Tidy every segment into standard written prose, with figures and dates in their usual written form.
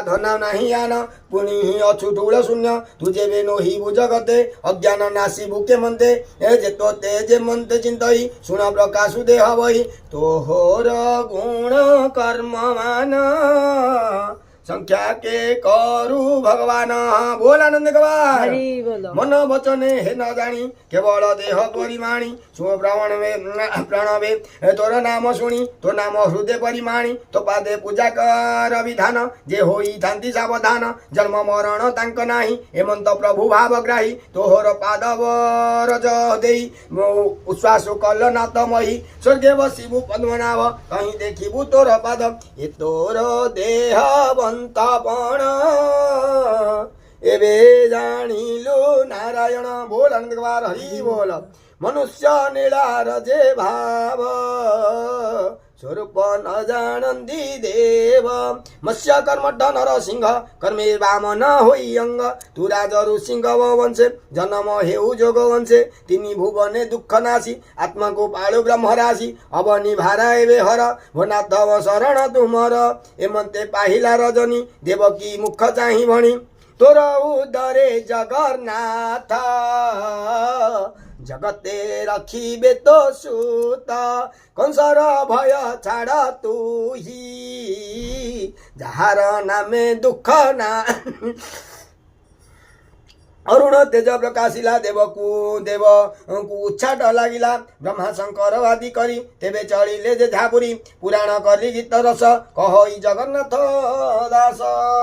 धना नाही यान पुणी ही अछूटूळ शून्य तुझे वेनो ही जगते अज्ञान नासी भूके म्हणते जे तो ते जे म्हणते चिंतई सुण प्रकाशु देह वही तोहोर गुण कर्म मान संख्या के करू भगवान बोल आनंद गवार मन वचने हे न जानी केवल देह परिमाणी सो प्रणवे तोर नाम शुणी तो नाम हृदय परिमाणी तो पादे पूजा कर विधान जे होई थांती सावधान जन्म मरण तांक नाही हेमंत प्रभु भावग्राही तोहर पादव रज देई उश्वास कल नाथमयी स्वर्गे बसिबु पद्मनाभ कहीं देखिबु तोर पाद ए तोर देह पण एबे जानिलो नारायण बोल अंगवार हरि बोल मनुष्य नीलार जे भाव स्वरूप न जानन्दी देव मत्स्य कर्मठ नर सिंह कर्मे वामन होई अंग तू राजरु सिंह वंशे जन्म हेउ जोग वंशे तिनी भुवने दुख नासी आत्मा को पाळो ब्रह्म राशि अवनि भारा एवे हर भनाथ शरण तुमर एमंते पाहिला रजनी देवकी मुख चाहि भणी तोर उदरे जगन्नाथ जगते रखिबे तो सूत कंसर भय छाड़ तू ही जहार नामे दुख ना अरुण तेज प्रकाशिला देवकू देव उच्छाट लागिला ब्रह्मा शंकर आदि करी तेबे चलिले जे झापुरी पुराण कली गीत रस कहई जगन्नाथ दास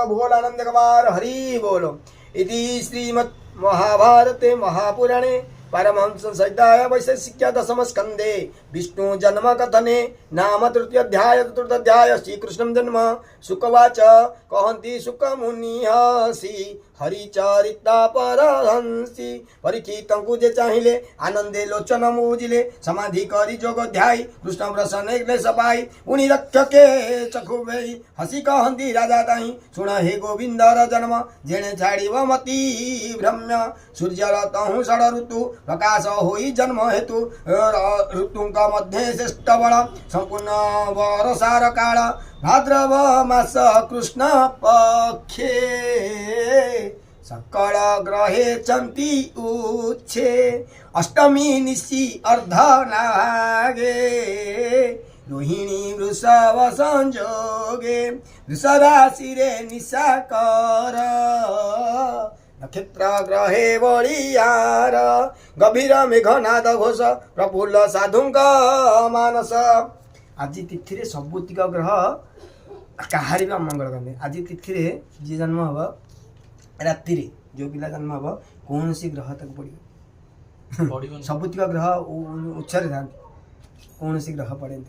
भोल आनंद कुमार हरि बोलो इति श्रीमद् महाभारते महापुराणे परमहंस संहितायां वैशेषिक्या दशम स्कंदे विष्णु जन्म कथने नाम तृतीय अध्याय चतुर्थ अध्याय श्री कृष्ण जन्म सुकवाच कहन्ति सुक मुनि हसी हरिचरिता परहंसी परीक्षितंकु जे चाहिले आनंदे लोचन मुजिले समाधि करी जोग ध्याई कृष्ण प्रसन्न क्लेश पाई उनि रक्षके चखु भई हसी कहन्ति राजा ताई सुन हे गोविंदर जन्म जेणे छाड़िव मति भ्रम्य सूर्य तहु षड ऋतु प्रकाश होई जन्म हेतु ऋतुंका मध्ये श्रेष्ठ बल संपूर्ण वर्षार काल भाद्रव मास कृष्ण पक्षे सकल ग्रहे चंती उच्छे अष्टमी निशी अर्ध नागे रोहिणी वृषभ संजोगे वृषराशि रे निशा कर नक्षत्र ग्रहे बलियार गभीर मेघनाद घोष प्रफुल्ल साधुंक मानस आज तिथि रे सबुतिक ग्रह काहारी मंगल करते आज तिथि रे जी जन्म हम राति रे जो पिला जन्म हम कौन सी ग्रह तक पड़ो सबुतिक ग्रह उच्छरे था कौन सी ग्रह पड़े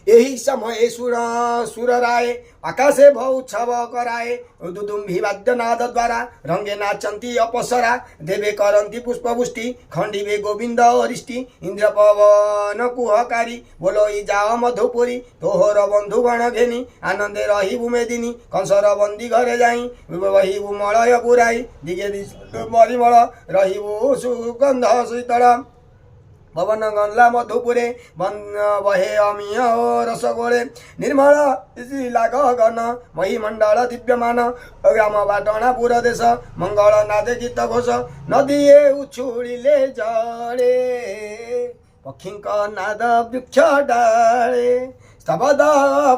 यही समय सुर राय आकाशे भौ छव कराए दुदुम्भी वाद्यनाद द्वारा रंगे नाचंती अपसरा देवे करंती पुष्पवृष्टि खंडिवे गोविंद हरिष्टि इंद्र पवन कुहकारी बोलो जाओ मधुपुरी तोहर बंधु गण घेनी आनंदे रही मेदिनी कंसर बंदी घरे जाई वहीबु मलय पुराई दिगे मरिमल रहीबु सुगंध शीतल पवन गंला मधुपुरे बहे अमीय रस गोले निर्मल लाग गन महिमंडल दिव्यमान ग्राम बाटना पुर देश मंगल नादे गीत घोष नदीए उछुड़िले जड़े पक्षी नाद वृक्ष डाले स्तबद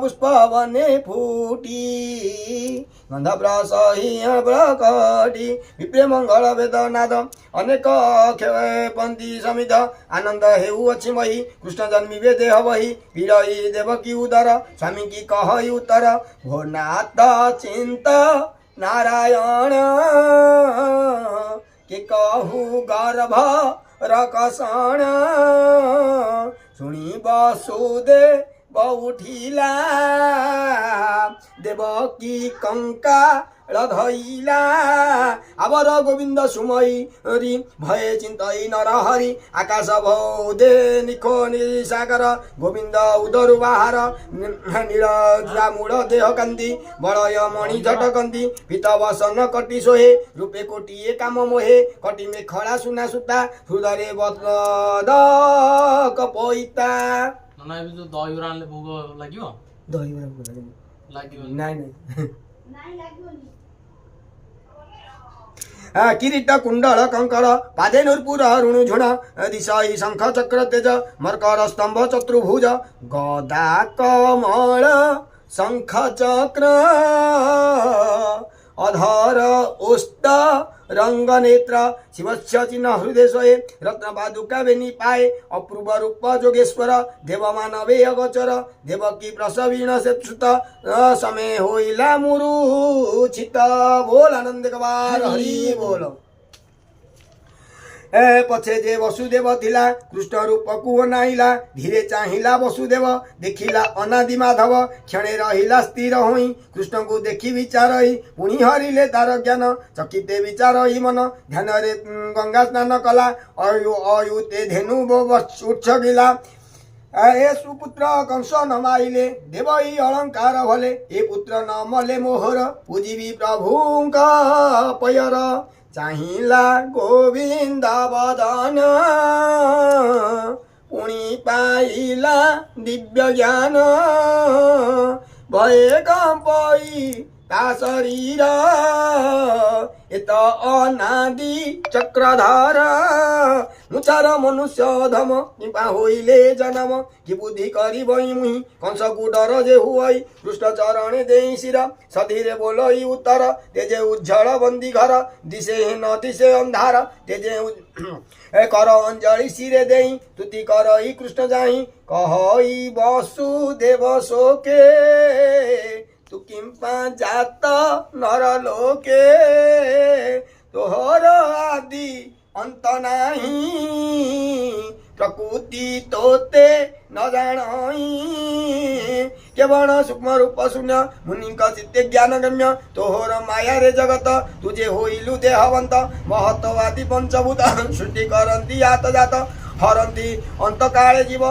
पुष्प बने फूटी गंध प्रकटी विप्रे मंगल वेदनाद अनेक पंथी समित आनंद हेउछि मही कृष्ण जन्मिबे देह बही विरही देवकी उदर स्वामी की कहई उत्तर भोनाथ चिंत नारायण के कहू गर्भ रकसण सुनी बसुदे बहुठिला देवकी कंका धैला आवर गोविंद सुमई रि भय चिंतई नरहरि आकाश भौदे निखो निसागर गोविंद उदरु बाहार नील मूल देह कांदी बलय मणि झटकंदी पीत वसन कटी सोहे रूपे कोटिए काम मोहे कटी मेखला सुना सुता हृदय बद कपैता ना जो दही आनले भोग লাগিব ଦହିବରା ଲାଗିବନି। ନାଇଁ କିରୀଟ କୁଣ୍ଡଳ କଙ୍କଳ ପାଦେ ନୂର୍ପୁର ରୁଣୁ ଝୁଣ ଦିଶଇ ଶଙ୍ଖ ଚକ୍ର ତେଜ ମର୍କର ସ୍ତମ୍ଭ ଚତୁର୍ଭୁଜ ଗଦା କମଳ ଶଙ୍ଖ ଚକ୍ର ଅଧର ଓଷ୍ଟ ରଙ୍ଗ ନେତ୍ର ଶିବସ୍ୟ ଚିହ୍ନ ହୃଦୟ ରତ୍ନ ପାଦୁକା ବେନି ପାଏ ଅପୂର୍ବ ରୂପ ଯୋଗେଶ୍ୱର ଦେବ ମାନବେ ଅଗୋଚର ଦେବକୀ ପ୍ରସବୀଣ ସୁତ ସମେ ହୋଇଲା ମୁରୁଚିତ ବୋଲ ଆନନ୍ଦ କବାର ହରି ବୋଲ। ପଛେ ଯେ ବସୁଦେବ ଥିଲା କୃଷ୍ଣ ରୂପକୁ ଅନାଇଲା ଧୀରେ ଚାହିଁଲା ବସୁଦେବ ଦେଖିଲା ଅନାଦି ମାଧବ କ୍ଷଣେ ରହିଲା ସ୍ଥିର ହୋଇ କୃଷ୍ଣଙ୍କୁ ଦେଖି ବିଚାରଇ ପୁଣି ହରିଲେ ତାର ଜ୍ଞାନ ଚକିତେ ବିଚାରଇ ମନ ଧ୍ୟାନରେ ଗଙ୍ଗା ସ୍ନାନ କଲା ଅୟୁତେ ଧେନୁ ଉତ୍ସଗିଲା ଏ ସୁପୁତ୍ର କଂସ ନ ମାଇଲେ ଦେବ ଇ ଅଳଙ୍କାର ଭଲେ ଏ ପୁତ୍ର ନ ମଲେ ମୋହର ପୂଜିବି ପ୍ରଭୁଙ୍କ ପୟର ଚାହିଁଲା ଗୋବିନ୍ଦ ବଦନ ପୁଣି ପାଇଲା ଦିବ୍ୟ ଜ୍ଞାନ ଭଏ କମ୍ପଇ ତା ଶରୀର ଏତ ଅନାଦି ଚକ୍ରଧର ମୁଛାର ମନୁଷ୍ୟ ଧମ କିମ୍ବା ହୋଇଲେ ଜନମ କି ବୁଦ୍ଧି କରିବଇ ମୁହିଁ କଂସକୁ ଡର ଯେ ହୁଅଇ କୃଷ୍ଣ ଚରଣେ ଦେଇ ଶିର ସଧୀରେ ବୋଲଇ ଉତ୍ତର ତେଜେ ଉଜ୍ଜଳ ବନ୍ଦୀ ଘର ଦିଶେ ହୀନ ଦିଶେ ଅନ୍ଧାର ତେଜେ କର ଅଞ୍ଜଳି ଶିରେ ଦେଇ ତୁତି କରଇ କୃଷ୍ଣ ଯାଇ କହଇ ବସୁଦେବ ଶୋକେ ତୁ କିମ୍ପା ଜାତ ନର ଲୋକେ ତୋହର ଆଦି ଅନ୍ତ ନାହିଁ ପ୍ରକୃତି ତୋତେ ନ ଜାଣଇ କେବଳ ସୂକ୍ଷ୍ମ ରୂପ ଶୂନ୍ୟ ମୁନିଙ୍କ ଚିତ୍ତେ ଜ୍ଞାନ ଗମ୍ୟ ତୋହର ମାୟାରେ ଜଗତ ତୁଜେ ହୋଇଲୁ ଦେହବନ୍ତ ମହତ୍ଵବାଦୀ ପଞ୍ଚଭୂତ ସୃଷ୍ଟି କରନ୍ତି ଆତ ଜାତ ହରନ୍ତି ଅନ୍ତକାଳେ ଜୀବ